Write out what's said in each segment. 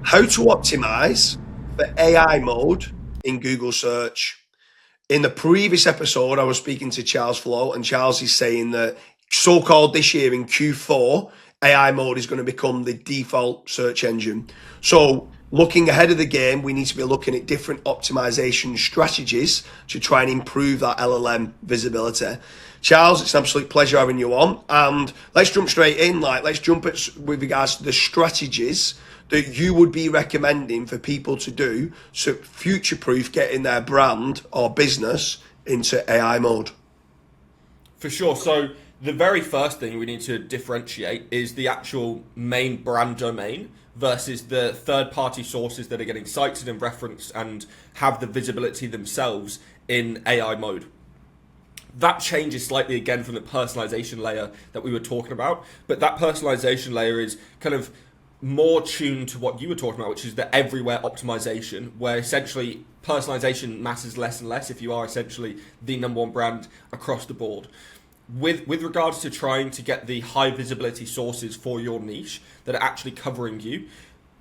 How to optimize for AI mode in Google search. In the previous episode, I was speaking to Charles Floate, and Charles is saying that so-called this year in Q4, AI mode is going to become the default search engine. So looking ahead of the game, we need to be looking at different optimization strategies to try and improve that LLM visibility. Charles, it's an absolute pleasure having you on. And let's jump straight in. Let's jump at with regards to the strategies that you would be recommending for people to do to future-proof getting their brand or business into AI mode. For sure. So the very first thing we need to differentiate is the actual main brand domain versus the third-party sources that are getting cited and referenced and have the visibility themselves in AI mode. That changes slightly again from the personalization layer that we were talking about, but that personalization layer is kind of more tuned to what you were talking about, which is the everywhere optimization, where essentially personalization matters less and less if you are essentially the number one brand across the board. With regards to trying to get the high visibility sources for your niche that are actually covering you,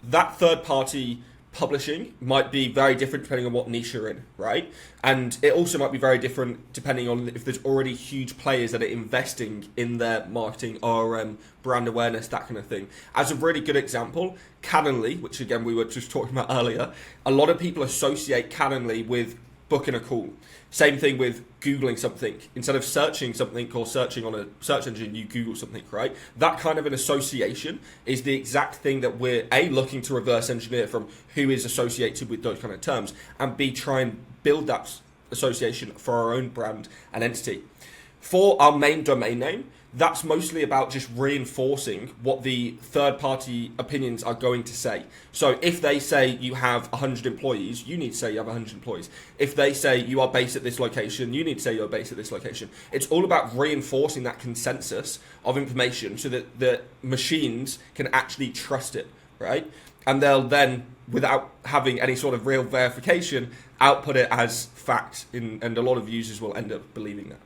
that third party publishing might be very different depending on what niche you're in, right? And it also might be very different depending on if there's already huge players that are investing in their marketing, RM, brand awareness, that kind of thing. As a really good example, Calendly, which again we were just talking about earlier, a lot of people associate Calendly with booking a call. Same thing with Googling something. Instead of searching something or searching on a search engine, you Google something, right? That kind of an association is the exact thing that we're A, looking to reverse engineer from who is associated with those kind of terms, and B, try and build that association for our own brand and entity. For our main domain name, that's mostly about just reinforcing what the third-party opinions are going to say. So if they say you have 100 employees, you need to say you have 100 employees. If they say you are based at this location, you need to say you're based at this location. It's all about reinforcing that consensus of information so that the machines can actually trust it, right? And they'll then, without having any sort of real verification, output it as fact, and a lot of users will end up believing that.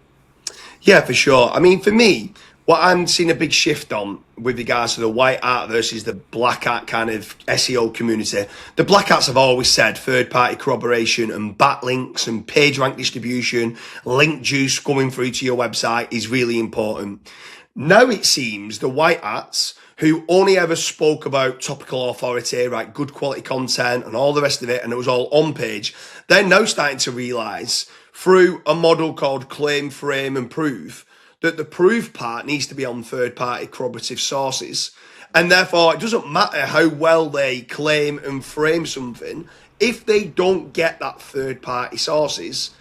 Yeah, for sure. I mean, for me, what I'm seeing a big shift on with regards to the white hat versus the black hat kind of SEO community. The black hats have always said third-party corroboration and backlinks and page rank distribution, link juice coming through to your website is really important. Now it seems the white hats who only ever spoke about topical authority, right, good quality content and all the rest of it, and it was all on page, they're now starting to realise through a model called claim, frame and prove that the proof part needs to be on third-party corroborative sources. And therefore, it doesn't matter how well they claim and frame something, if they don't get that third-party sources,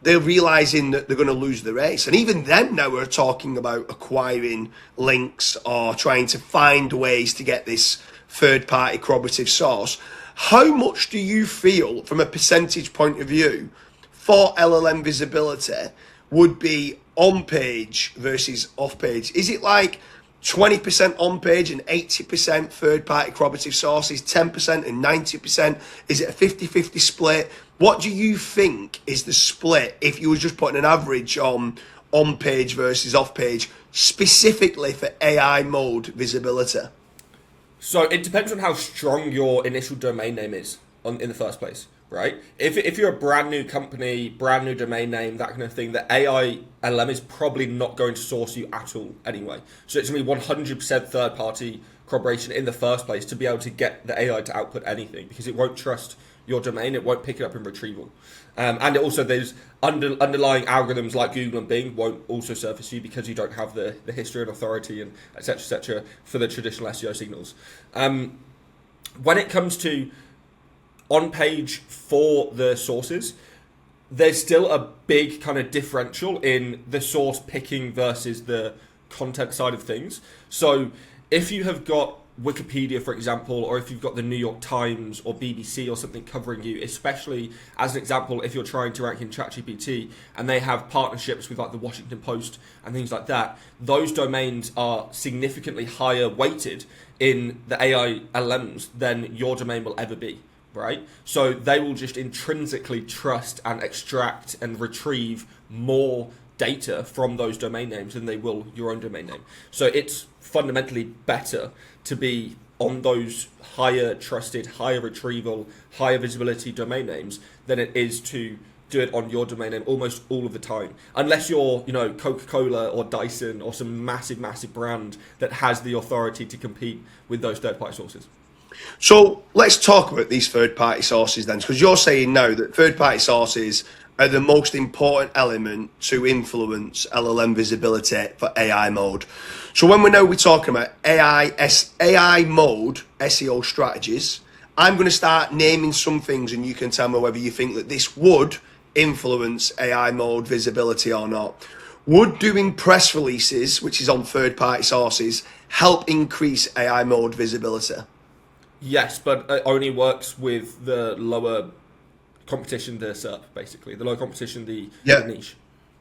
they're realising that they're going to lose the race. And even then now we're talking about acquiring links or trying to find ways to get this third-party corroborative source. How much do you feel, from a percentage point of view, for LLM visibility would be on page versus off page? Is it like 20% on page and 80% third party corroborative sources, 10% and 90%? Is it a 50-50 split? What do you think is the split if you were just putting an average on page versus off page, specifically for AI mode visibility? So it depends on how strong your initial domain name is in the first place, right? If you're a brand new company, brand new domain name, that kind of thing, the AI LLM is probably not going to source you at all anyway. So it's going to be 100% third-party corroboration in the first place to be able to get the AI to output anything, because it won't trust your domain, it won't pick it up in retrieval. And also there's underlying algorithms like Google and Bing won't also surface you because you don't have the history and authority and et cetera, for the traditional SEO signals. When it comes to on page for the sources, there's still a big kind of differential in the source picking versus the content side of things. So if you have got Wikipedia, for example, or if you've got the New York Times or BBC or something covering you, especially as an example, if you're trying to rank in ChatGPT and they have partnerships with like the Washington Post and things like that, those domains are significantly higher weighted in the AI LLMs than your domain will ever be, right? So they will just intrinsically trust and extract and retrieve more data from those domain names than they will your own domain name. So it's fundamentally better to be on those higher trusted, higher retrieval, higher visibility domain names than it is to do it on your domain name almost all of the time. Unless you're, Coca-Cola or Dyson or some massive, massive brand that has the authority to compete with those third-party sources. So let's talk about these third-party sources then, because you're saying now that third-party sources are the most important element to influence LLM visibility for AI mode. So when we're talking about AI mode SEO strategies, I'm going to start naming some things and you can tell me whether you think that this would influence AI mode visibility or not. Would doing press releases, which is on third-party sources, help increase AI mode visibility? Yes, but it only works with the lower competition, the SERP, basically. The lower competition, the niche.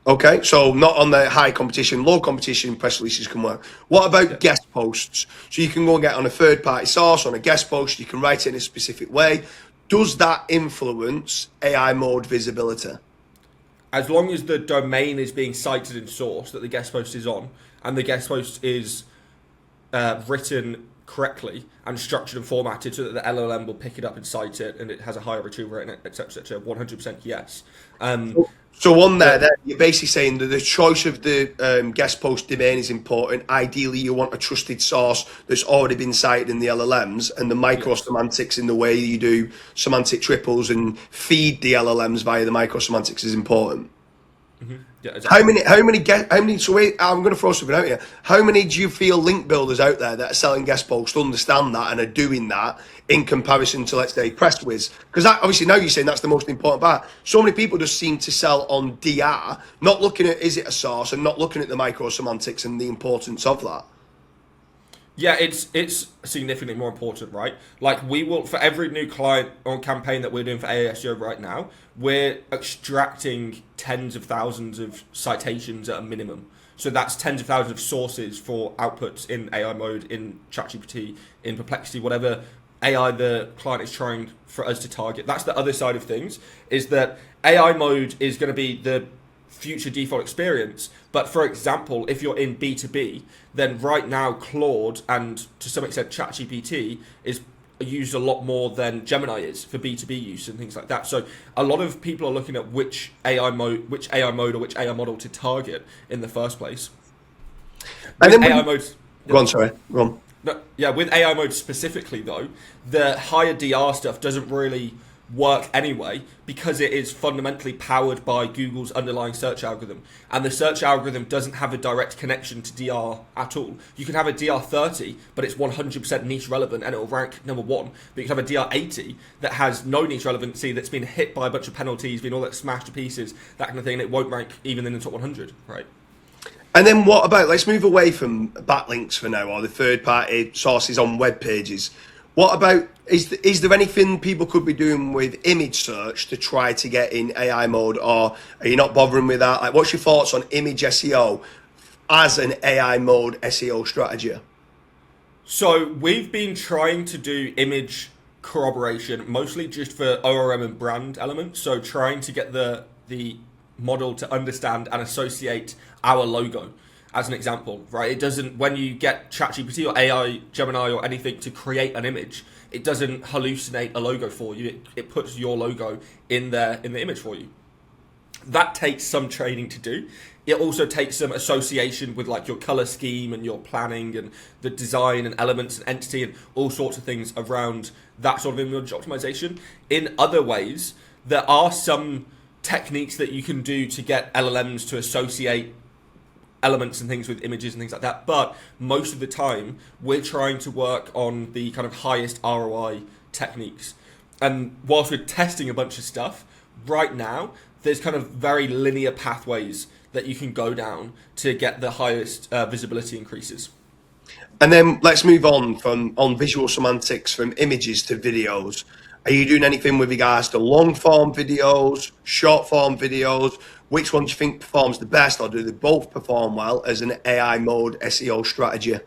Okay, so not on the high competition, low competition press releases can work. What about guest posts? So you can go and get on a third-party source, on a guest post, you can write it in a specific way. Does that influence AI mode visibility? As long as the domain is being cited in source that the guest post is on, and the guest post is written correctly and structured and formatted so that the LLM will pick it up and cite it, and it has a higher retrieval rate, etc., 100% yes. So on there, you're basically saying that the choice of the guest post domain is important. Ideally, you want a trusted source that's already been cited in the LLMs, and the micro semantics in the way you do semantic triples and feed the LLMs via the micro semantics is important. Mm-hmm. Yeah, exactly. How many, so wait, I'm going to throw something out here. How many do you feel link builders out there that are selling guest posts understand that and are doing that in comparison to, let's say, PressWiz? Because that, obviously now you're saying that's the most important part. So many people just seem to sell on DR, not looking at is it a source and not looking at the micro semantics and the importance of that. Yeah, it's significantly more important, right? Like we will, for every new client or campaign that we're doing for ASEO right now, we're extracting tens of thousands of citations at a minimum. So that's tens of thousands of sources for outputs in AI mode, in ChatGPT, in Perplexity, whatever AI the client is trying for us to target. That's the other side of things, is that AI mode is going to be the future default experience. But for example, if you're in B2B, then right now Claude and to some extent ChatGPT is used a lot more than Gemini is for B2B use and things like that. So a lot of people are looking at which AI mode or which AI model to target in the first place. And then AI mode. Go on, sorry. Go on. No, yeah, with AI mode specifically though, the higher DR stuff doesn't really work anyway because it is fundamentally powered by Google's underlying search algorithm, and the search algorithm doesn't have a direct connection to DR at all. You can have a DR 30 but it's 100% niche relevant and it will rank number one, but you can have a DR 80 that has no niche relevancy, that's been hit by a bunch of penalties, been all that smashed to pieces, that kind of thing, and it won't rank even in the top 100, right? And then what about, let's move away from backlinks for now, or the third-party sources on web pages. What about, is there anything people could be doing with image search to try to get in AI mode, or are you not bothering with that? Like, what's your thoughts on image SEO as an AI mode SEO strategy? So we've been trying to do image corroboration, mostly just for ORM and brand elements. So trying to get the model to understand and associate our logo. As an example, right? It doesn't, when you get ChatGPT or AI, Gemini or anything to create an image, it doesn't hallucinate a logo for you. It puts your logo in there in the image for you. That takes some training to do. It also takes some association with like your color scheme and your planning and the design and elements and entity and all sorts of things around that sort of image optimization. In other ways, there are some techniques that you can do to get LLMs to associate elements and things with images and things like that, but most of the time we're trying to work on the kind of highest ROI techniques. And whilst we're testing a bunch of stuff right now, there's kind of very linear pathways that you can go down to get the highest visibility increases. And then let's move on visual semantics from images to videos. Are you doing anything with regards to long form videos, short form videos? Which one do you think performs the best, or do they both perform well as an AI mode SEO strategy?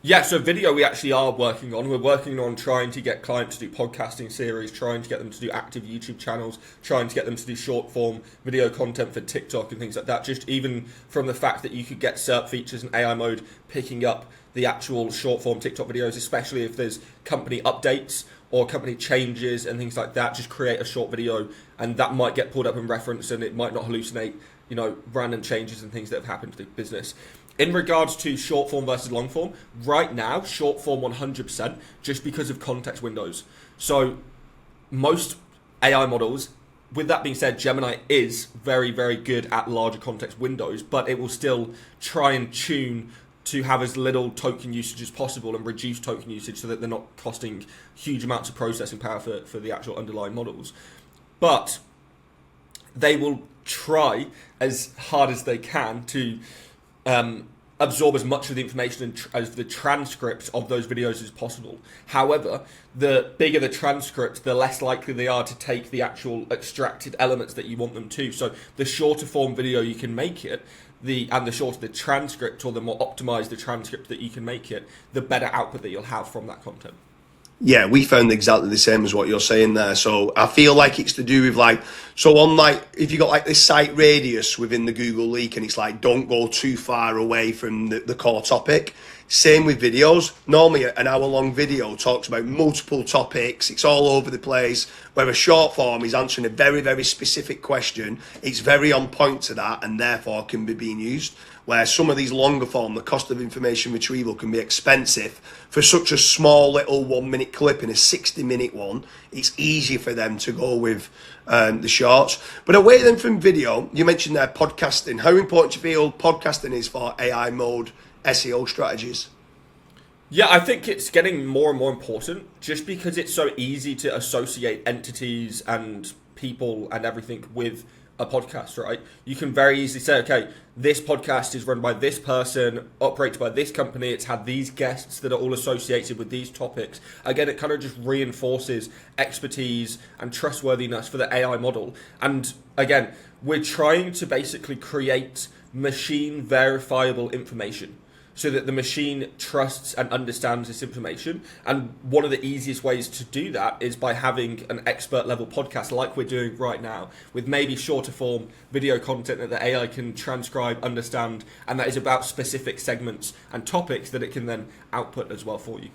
Yeah, so video we actually are working on. We're working on trying to get clients to do podcasting series, trying to get them to do active YouTube channels, trying to get them to do short form video content for TikTok and things like that. Just even from the fact that you could get SERP features and AI mode picking up the actual short form TikTok videos, especially if there's company updates or company changes and things like that. Just create a short video, and that might get pulled up in reference, and it might not hallucinate, random changes and things that have happened to the business. In regards to short form versus long form, right now, short form 100%, just because of context windows. So most AI models, with that being said, Gemini is very, very good at larger context windows, but it will still try and tune to have as little token usage as possible and reduce token usage so that they're not costing huge amounts of processing power for the actual underlying models. But they will try as hard as they can to absorb as much of the information as the transcript of those videos as possible. However, the bigger the transcript, the less likely they are to take the actual extracted elements that you want them to. So the shorter form video you can make it, and the shorter the transcript, or the more optimized the transcript that you can make it, the better output that you'll have from that content. Yeah, we found exactly the same as what you're saying there. So I feel like it's to do with if you got this site radius within the Google leak, and it's don't go too far away from the core topic. Same with videos. Normally an hour-long video talks about multiple topics. It's all over the place. Where a short form is answering a very, very specific question. It's very on point to that, and therefore can be being used. Where some of these longer form, the cost of information retrieval can be expensive. For such a small little 1 minute clip in a 60-minute one, it's easier for them to go with the shorts. But away then from video, you mentioned there podcasting. How important do you feel podcasting is for AI mode SEO strategies? Yeah, I think it's getting more and more important just because it's so easy to associate entities and people and everything with a podcast, right? You can very easily say, okay, this podcast is run by this person, operated by this company, it's had these guests that are all associated with these topics. Again, it kind of just reinforces expertise and trustworthiness for the AI model. And again, we're trying to basically create machine verifiable information, so that the machine trusts and understands this information. And one of the easiest ways to do that is by having an expert level podcast like we're doing right now, with maybe shorter form video content that the AI can transcribe, understand, and that is about specific segments and topics that it can then output as well for you.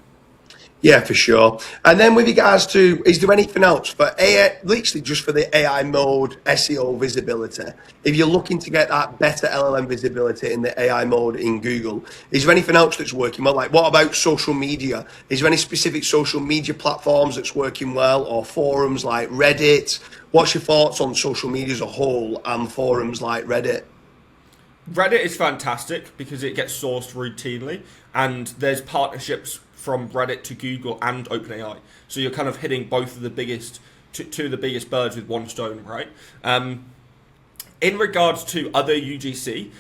Yeah, for sure. And then with regards to, is there anything else for AI, literally just for the AI mode SEO visibility? If you're looking to get that better LLM visibility in the AI mode in Google, is there anything else that's working well? What about social media? Is there any specific social media platforms that's working well, or forums like Reddit? What's your thoughts on social media as a whole and forums like Reddit? Reddit is fantastic because it gets sourced routinely, and there's partnerships from Reddit to Google and OpenAI. So you're kind of hitting both of the biggest, two of the biggest birds with one stone, right? In regards to other UGC,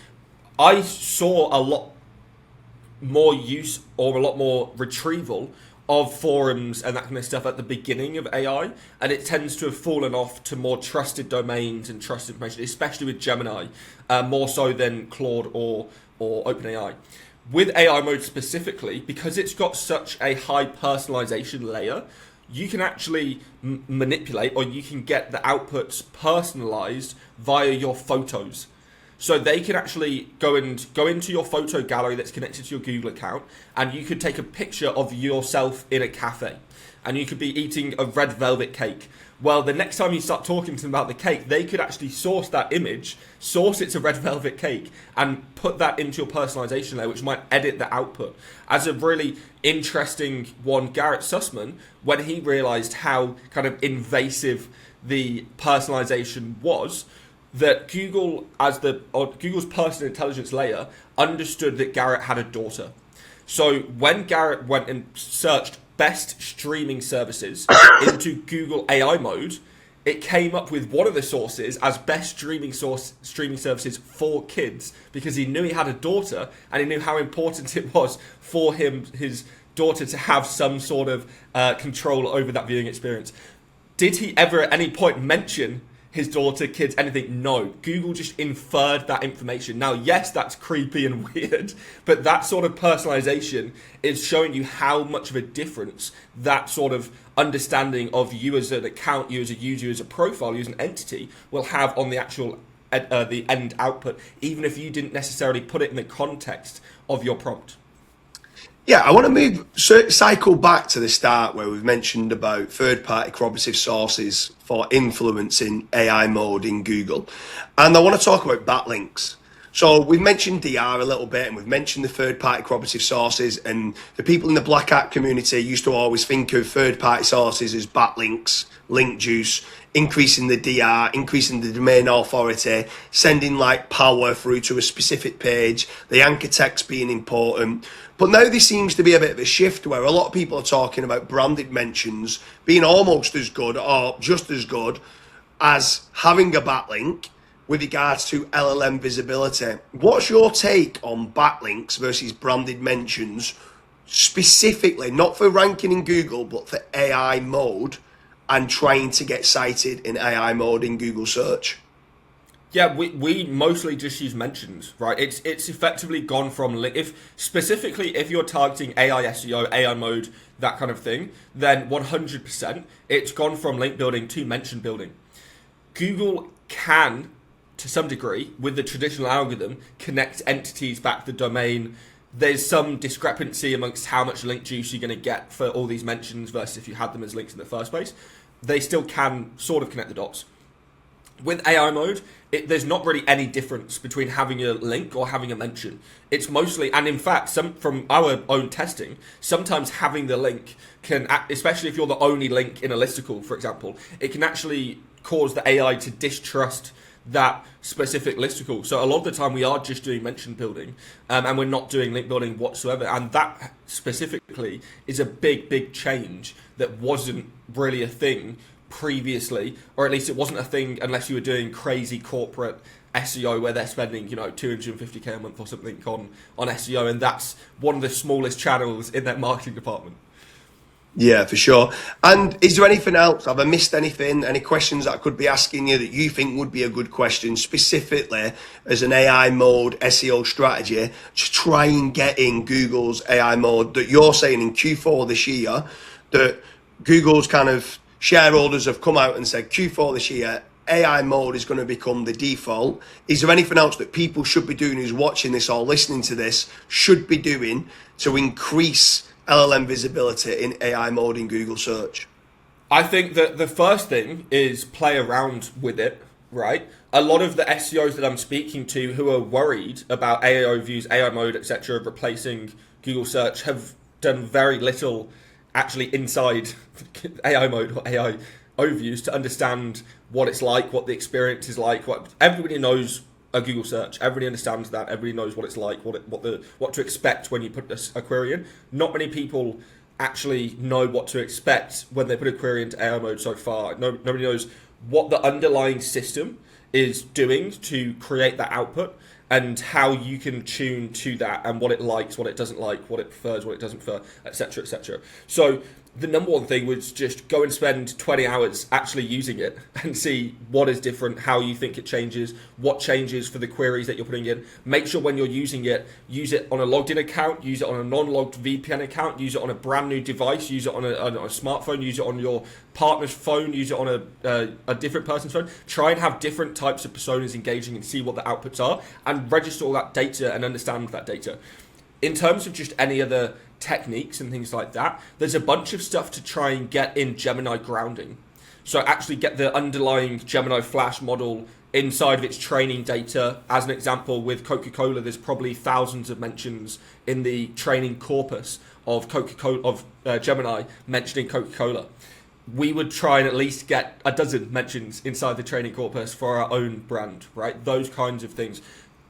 I saw a lot more use or a lot more retrieval of forums and that kind of stuff at the beginning of AI, and it tends to have fallen off to more trusted domains and trusted information, especially with Gemini, more so than Claude or OpenAI. With AI mode specifically, because it's got such a high personalization layer, you can actually manipulate, or you can get the outputs personalized via your photos. So they can actually go into your photo gallery that's connected to your Google account, and you could take a picture of yourself in a cafe, and you could be eating a red velvet cake. Well, the next time you start talking to them about the cake, they could actually source that image, source it's a red velvet cake, and put that into your personalization layer, which might edit the output. As a really interesting one, Garrett Sussman, when he realized how kind of invasive the personalization was, that Google, Google's personal intelligence layer, understood that Garrett had a daughter. So when Garrett went and searched best streaming services into Google AI mode, it came up with one of the sources as best streaming services for kids, because he knew he had a daughter and he knew how important it was for his daughter to have some sort of control over that viewing experience. Did he ever at any point mention his daughter, kids, anything? No. Google just inferred that information. Now, yes, that's creepy and weird, but that sort of personalization is showing you how much of a difference that sort of understanding of you as an account, you as a user, you as a profile, you as an entity will have on the actual the end output, even if you didn't necessarily put it in the context of your prompt. Yeah, I want to cycle back to the start where we've mentioned about third-party corroborative sources for influencing AI mode in Google. And I want to talk about backlinks. So we've mentioned DR a little bit, and we've mentioned the third-party corroborative sources, and the people in the Black Hat community used to always think of third-party sources as backlinks, link juice, increasing the DR, increasing the domain authority, sending like power through to a specific page, the anchor text being important. But now there seems to be a bit of a shift where a lot of people are talking about branded mentions being almost as good or just as good as having a backlink with regards to LLM visibility. What's your take on backlinks versus branded mentions, specifically, not for ranking in Google, but for AI mode and trying to get cited in AI mode in Google search? Yeah, we mostly just use mentions, right? It's effectively gone from if you're targeting AI SEO, AI mode, that kind of thing, then 100% it's gone from link building to mention building. Google can, to some degree, with the traditional algorithm, connect entities back to the domain. There's some discrepancy amongst how much link juice you're going to get for all these mentions versus if you had them as links in the first place. They still can sort of connect the dots. With AI mode, there's not really any difference between having a link or having a mention. It's mostly, and in fact, from our own testing, sometimes having the link can, especially if you're the only link in a listicle, for example, it can actually cause the AI to distrust that specific listicle. So a lot of the time we are just doing mention building and we're not doing link building whatsoever. And that specifically is a big change that wasn't really a thing previously, or at least it wasn't a thing unless you were doing crazy corporate SEO where they're spending, 250k a month or something on SEO, and that's one of the smallest channels in that marketing department. Yeah, for sure. And is there anything else? Have I missed anything? Any questions that I could be asking you that you think would be a good question specifically as an AI mode SEO strategy to try and get in Google's AI mode that you're saying in Q4 this year that Google's kind of shareholders have come out and said Q4 this year, AI mode is going to become the default. Is there anything else that people should be doing who's watching this or listening to this should be doing to increase LLM visibility in AI mode in Google search? I think that the first thing is play around with it, right? A lot of the SEOs that I'm speaking to who are worried about AI overviews, AI mode, etc., replacing Google search have done very little actually inside AI mode or AI overviews to understand what it's like, what the experience is like. Everybody knows a Google search. Everybody understands that. Everybody knows what it's like, what to expect when you put a query in. Not many people actually know what to expect when they put a query into AI mode so far. Nobody knows what the underlying system is doing to create that output and how you can tune to that and what it likes, what it doesn't like, what it prefers, what it doesn't prefer, etc., etc. So the number one thing was just go and spend 20 hours actually using it and see what is different, how you think it changes, what changes for the queries that you're putting in. Make sure when you're using it, use it on a logged in account, use it on a non-logged VPN account, use it on a brand new device, use it on a smartphone, use it on your partner's phone, use it on a different person's phone. Try and have different types of personas engaging and see what the outputs are and register all that data and understand that data. In terms of just any other techniques and things like that, there's a bunch of stuff to try and get in Gemini grounding. So actually get the underlying Gemini Flash model inside of its training data. As an example, with Coca-Cola, there's probably thousands of mentions in the training corpus of Gemini mentioning Coca-Cola. We would try and at least get a dozen mentions inside the training corpus for our own brand, right? Those kinds of things.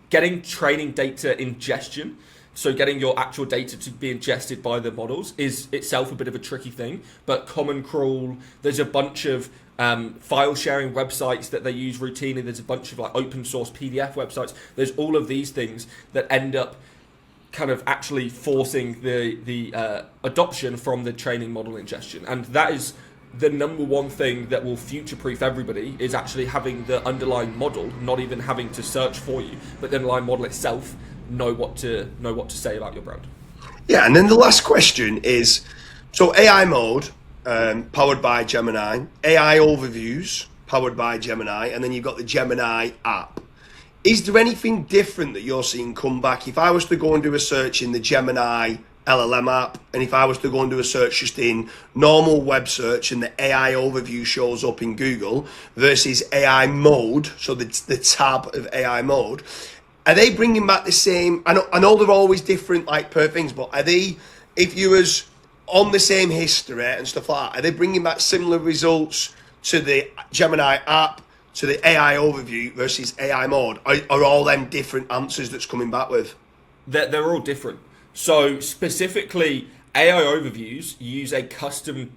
Getting training data ingestion, so getting your actual data to be ingested by the models is itself a bit of a tricky thing, but Common Crawl, there's a bunch of file sharing websites that they use routinely. There's a bunch of like open source PDF websites. There's all of these things that end up kind of actually forcing the adoption from the training model ingestion. And that is the number one thing that will future-proof everybody, is actually having the underlying model, not even having to search for you, but the underlying model itself know what to say about your brand. Yeah, and then the last question is, so AI mode, powered by Gemini, AI overviews, powered by Gemini, and then you've got the Gemini app. Is there anything different that you're seeing come back? If I was to go and do a search in the Gemini LLM app, and if I was to go and do a search just in normal web search and the AI overview shows up in Google versus AI mode, so the tab of AI mode, are they bringing back the same? I know they're always different, like per things, but are they, if you was on the same history and stuff like that, are they bringing back similar results to the Gemini app, to the AI overview versus AI mode? Are all them different answers that's coming back with? They're all different. So specifically, AI overviews use a custom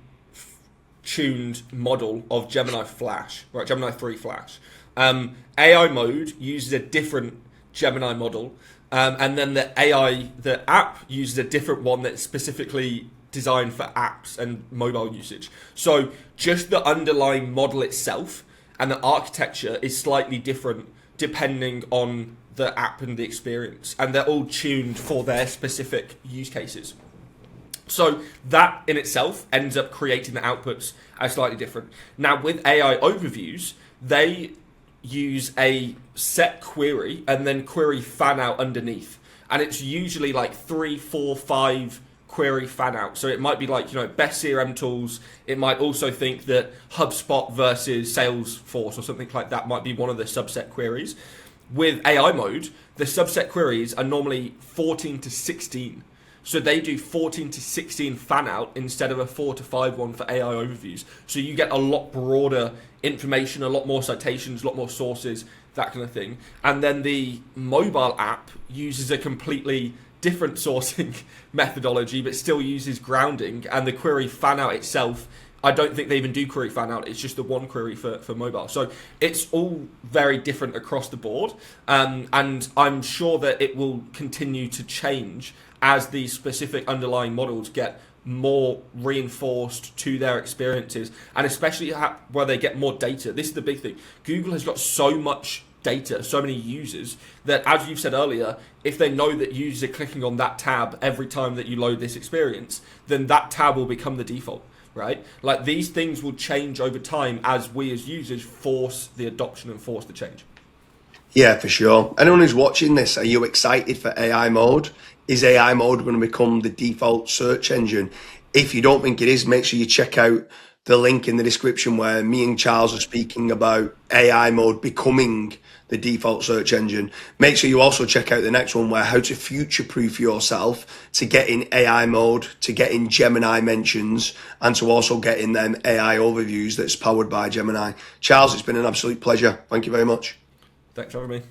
tuned model of Gemini Flash, right? Gemini 3 Flash. AI mode uses a different Gemini model, and then the app uses a different one that's specifically designed for apps and mobile usage. So just the underlying model itself and the architecture is slightly different depending on the app and the experience, and they're all tuned for their specific use cases. So that in itself ends up creating the outputs as slightly different. Now with AI overviews, they use a set query and then query fan out underneath, and it's usually like 3, 4, 5 query fan out. So it might be like, best CRM tools. It might also think that HubSpot versus Salesforce or something like that might be one of the subset queries. With AI mode, the subset queries are normally 14 to 16. So they do 14 to 16 fan out instead of a 4 to 5 one for AI overviews. So you get a lot broader information, a lot more citations, a lot more sources, that kind of thing. And then the mobile app uses a completely different sourcing methodology, but still uses grounding. And the query fan out itself, I don't think they even do query fan out. It's just the one query for mobile. So it's all very different across the board. And I'm sure that it will continue to change as these specific underlying models get more reinforced to their experiences, and especially where they get more data. This is the big thing. Google has got so much data, so many users, that as you've said earlier, if they know that users are clicking on that tab every time that you load this experience, then that tab will become the default. Right? Like these things will change over time as we as users force the adoption and force the change. Yeah, for sure. Anyone who's watching this, are you excited for AI mode? Is AI mode going to become the default search engine? If you don't think it is, make sure you check out the link in the description where me and Charles are speaking about AI mode becoming the default search engine. Make sure you also check out the next one where how to future-proof yourself to get in AI mode, to get in Gemini mentions, and to also get in them AI overviews that's powered by Gemini. Charles, it's been an absolute pleasure. Thank you very much. Thanks for having me.